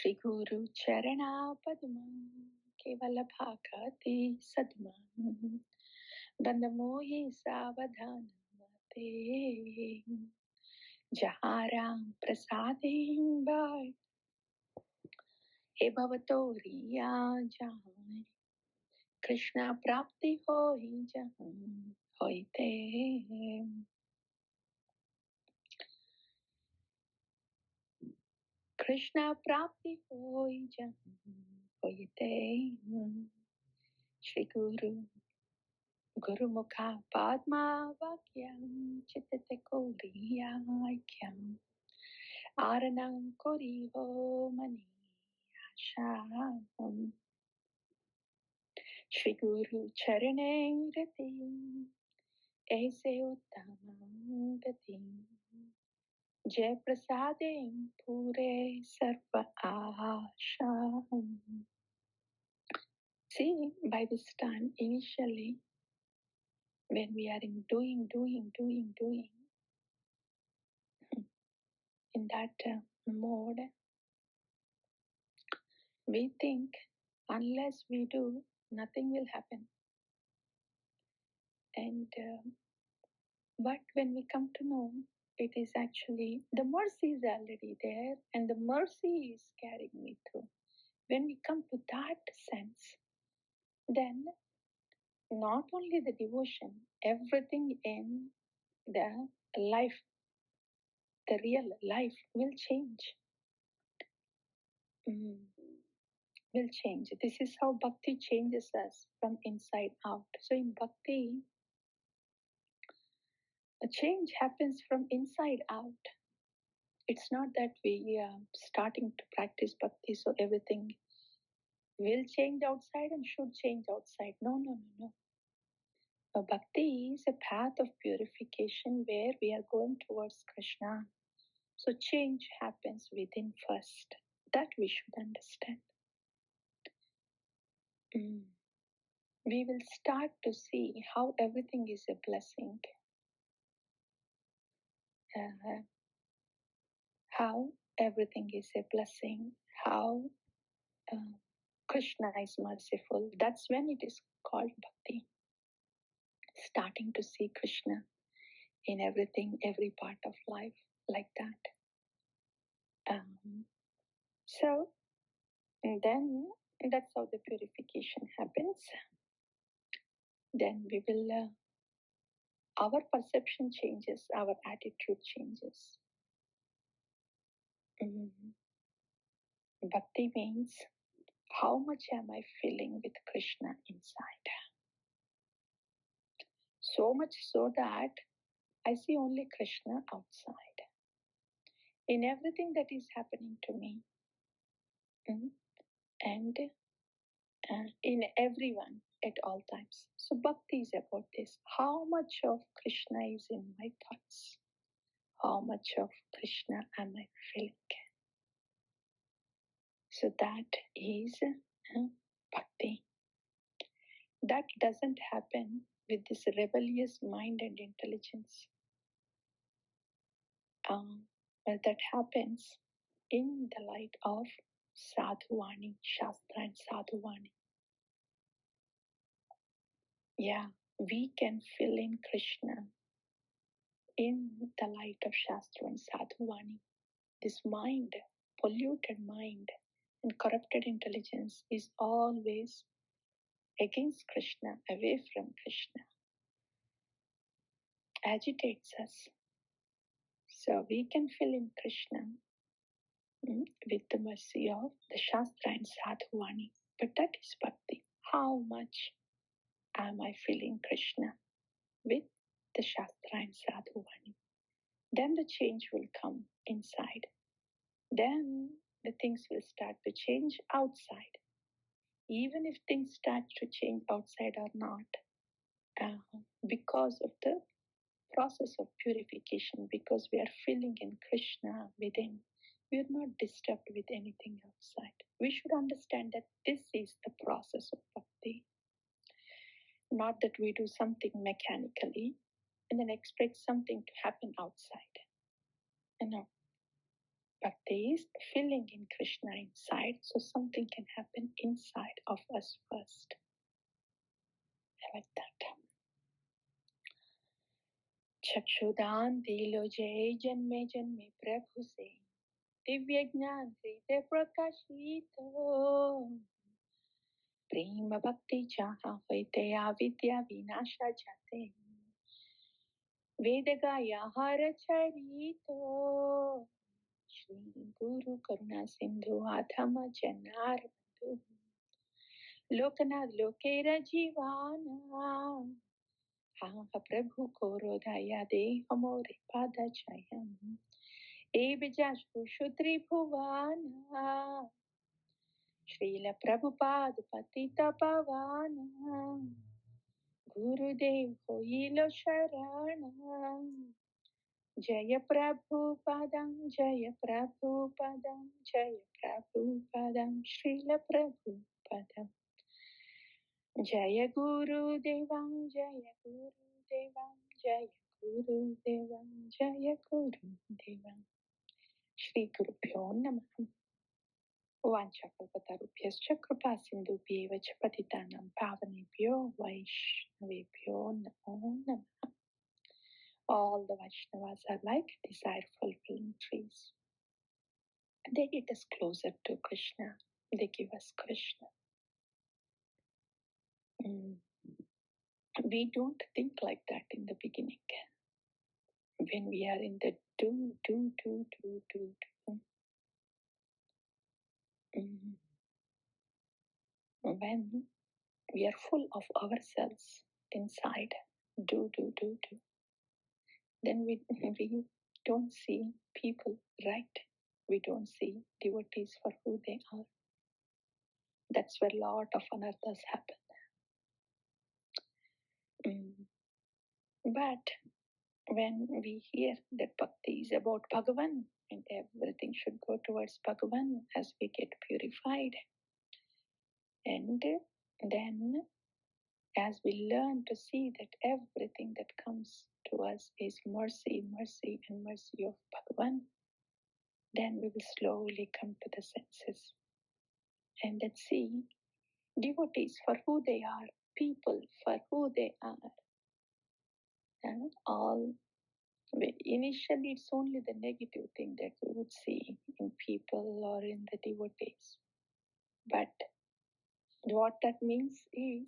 Śrī Guru Charana Padmam Kevala Bhakati Sadmam Bandamohi Savadhanamate Jaharam Prasadin Bhai He Bhavatoriya Jahan Krishna Prapti Hoi Jahan Hoite. Krishna Prapti Hoi Jahan Hoite. Śrī Guru Guru Mukha Padma Vakyam Chitate Koriya Aikyam Aranam Koriho Mani Asham Śrī Guru Charane Rati Aise Uttamam Gati Jai Prasadem Pure Sarva Asham. See, by this time, initially, when we are in doing, in that mode, we think unless we do, nothing will happen. And but when we come to know, it is actually the mercy is already there, and the mercy is carrying me through. When we come to that sense, then not only the devotion, everything in the life, the real life will change. Will change. This is how bhakti changes us from inside out. So in bhakti, a change happens from inside out. It's not that we are starting to practice bhakti, so everything will change outside and should change outside. No. Bhakti is a path of purification where we are going towards Krishna. So change happens within first. That we should understand. We will start to see how everything is a blessing. How everything is a blessing. How Krishna is merciful. That's when it is called bhakti. Starting to see Krishna in everything, every part of life, like that. So, and then that's how the purification happens. Then we will, our perception changes, our attitude changes. Bhakti means how much am I feeling with Krishna inside? So much so that I see only Krishna outside. In everything that is happening to me. And in everyone at all times. So bhakti is about this. How much of Krishna is in my thoughts? How much of Krishna am I feeling? So that is bhakti. That doesn't happen with this rebellious mind and intelligence. But that happens in the light of Sadhuvani, Shastra and Sadhuvani. Yeah, we can fill in Krishna in the light of Shastra and Sadhuvani. This mind, polluted mind and corrupted intelligence is always against Krishna, away from Krishna, agitates us. So we can fill in Krishna with the mercy of the Shastra and Sadhuvani. But that is bhakti. How much am I feeling Krishna with the Shastra and Sadhuvani? Then the change will come inside. Then the things will start to change outside. Even if things start to change outside or not, because of the process of purification, because we are feeling in Krishna within, we are not disturbed with anything outside. We should understand that this is the process of bhakti. Not that we do something mechanically and then expect something to happen outside. No. Bhakti is filling in Krishna inside, so something can happen inside of us first. I like that. चक्षुदान दिलो जय जन्मे जन्मे प्रभु से दिव्य ज्ञान हृदय प्रकाशित हो प्रेम भक्ति जहाँ होते अविद्या विनाशा जाते वेद गाया हर चरित हो श्री गुरु करुणा सिंधु आधम जनार बंधु लोकनाथ लोकेर जीवाना हाँ प्रभु को रोदया देह मोरे पादचयम् एबिजाशु त्रिभुवाना श्रील प्रभुपाद पतित पावाना गुरुदेव होइलो शरण जय प्रभुपादं जय प्रभुपादं जय प्रभुपादं श्रील प्रभुपादं जय गुरुदेवं जय गुरुदेवं जय गुरुदेवं जय गुरुदेवं श्री गुरुभ्यो नमः वाञ्छाकल्पतरुभ्यश्च कृपा सिन्धुभ्येव च पतितानां पावनेभ्यो वैष्णवेभ्यो नमो नमः. All the Vaishnavas are like desire-fulfilling trees. They get us closer to Krishna. They give us Krishna. We don't think like that in the beginning. When we are in the do. When we are full of ourselves inside, do. Then we don't see people right. We don't see devotees for who they are. That's where a lot of anarthas happen. But when we hear that bhakti is about Bhagavan and everything should go towards Bhagavan as we get purified, and then as we learn to see that everything that comes to us is mercy and mercy of Bhagavan, then we will slowly come to the senses and then see devotees for who they are, people for who they are. And all initially it's only the negative thing that we would see in people or in the devotees. But what that means is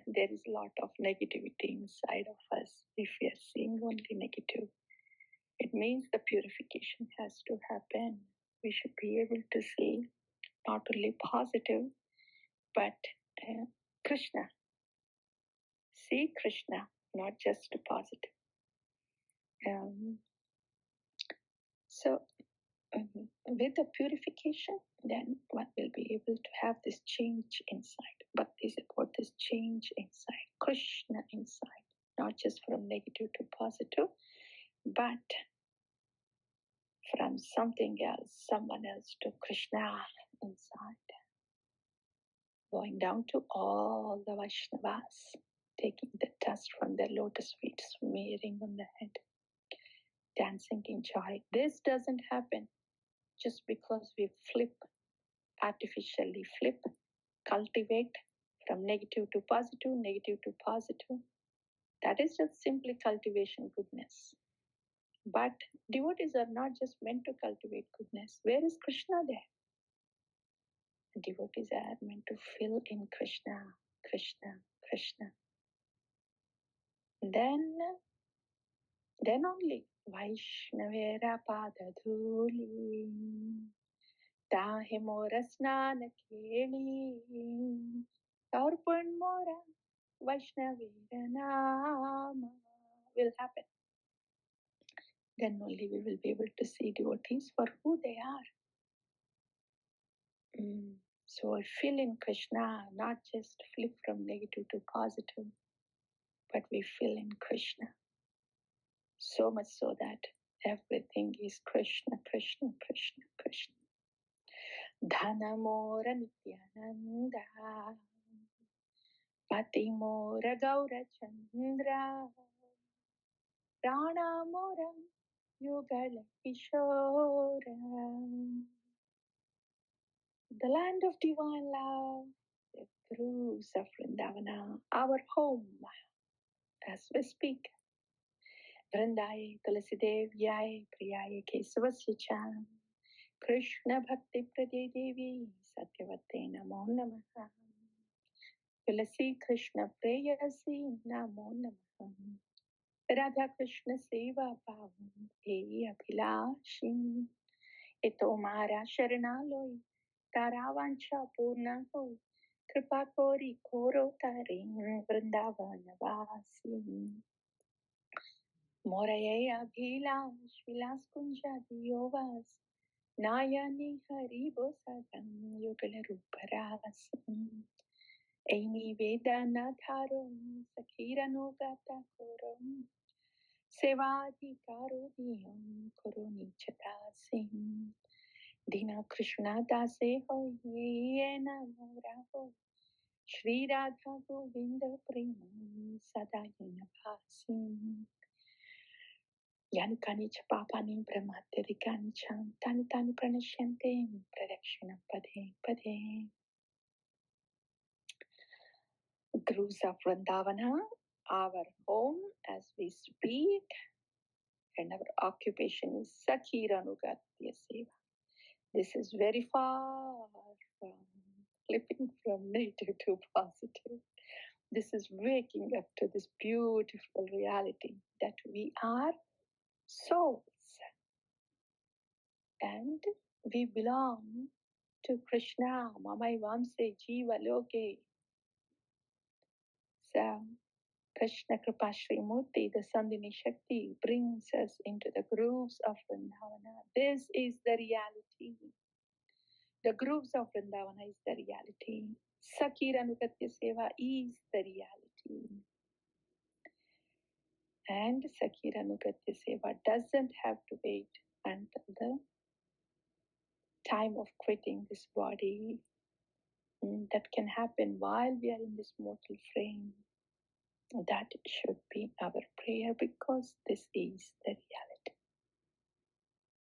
there is a lot of negativity inside of us if we are seeing only negative. It means the purification has to happen. We should be able to see not only positive but Krishna. See Krishna, not just positive. So with the purification, then one will be able to have this change inside. Bhakti is about this change inside, Krishna inside, not just from negative to positive, but from something else, someone else to Krishna inside. Going down to all the Vaishnavas, taking the dust from their lotus feet, smearing on the head, dancing in joy. This doesn't happen just because we artificially cultivate from negative to positive. That is just simply cultivation goodness. But devotees are not just meant to cultivate goodness. Where is Krishna there? Devotees are meant to fill in Krishna. Then only Vaishnavera Padadhuli Tahe Mora Snana Keli Tarpan Mora Vaishnavera Nama will happen. Then only we will be able to see devotees for who they are. So I feel in Krishna, not just flip from negative to positive, but we feel in Krishna. So much so that everything is Krishna. Dhanamora Nityananda, Patimora Gaura Chandra, Pranamora Yugala Kishora, the land of divine love, the grooves of Vrindavana, our home as we speak. Vrindaye Tulasidevyai Priyaye Kesavasya cha Krishna Bhakti Prade Devi Satyavate Namo Namaha Tulasi Krishna Preyasi Namo Namaha Radha Krishna Seva Bhavam Ei Abhilashi Ito Mara Sharanaloy Taravancha Purna Hoy Kripa Kori Koro Tarin Vrindavana Vasi Moraye Abhilash Vilas Kunja Diyovas Nayani Haribo Sadam Yugala Ruparasi Amy Vedana Tharum Sakira Nogata Korum Sevadi Karodiyam Kuruni Chatasim Dina Krishna Dase Hoy Yena Mora Hoy Shri Radha Govinda Prema Sadayana Bhasim Yani Kanicha Papani Brahmatirikani Cham Tani Tani Pranashyante Pradakshina Pade Pade Grooves of Vrindavana, our home as we speak, and our occupation is Sakiranugatya Seva. This is very far from flipping from negative to positive. This is waking up to this beautiful reality that we are souls and we belong to Krishna, Mamai Vamse Jiva Loke. So, Krishna Kripa Shri Murti, the Sandhini Shakti, brings us into the grooves of Vrindavana. This is the reality. The grooves of Vrindavana is the reality. Sakiranugatya Seva is the reality. And Sakiranugatya Seva doesn't have to wait until the time of quitting this body. That can happen while we are in this mortal frame. That should be our prayer because this is the reality.